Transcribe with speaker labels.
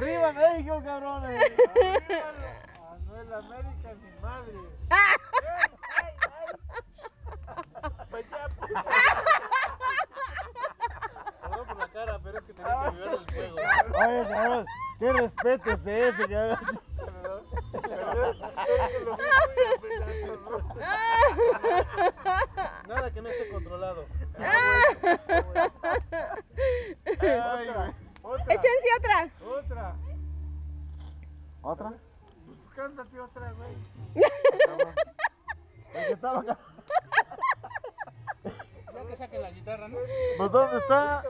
Speaker 1: Arriba México, cabrones. Arriba, no es la América ni madre.
Speaker 2: Perdón por la cara, pero es que tenía que vivir el juego.
Speaker 1: Oye, cabrón, qué respeto es ese, cabrón.
Speaker 2: Nada que no esté controlado.
Speaker 1: Otra.
Speaker 3: Échense otra.
Speaker 1: Otra.
Speaker 4: ¿Otra?
Speaker 1: Pues cántate otra, güey.
Speaker 4: El que estaba acá.
Speaker 2: Ya que saquen la guitarra, ¿no?
Speaker 4: Pues ¿dónde está?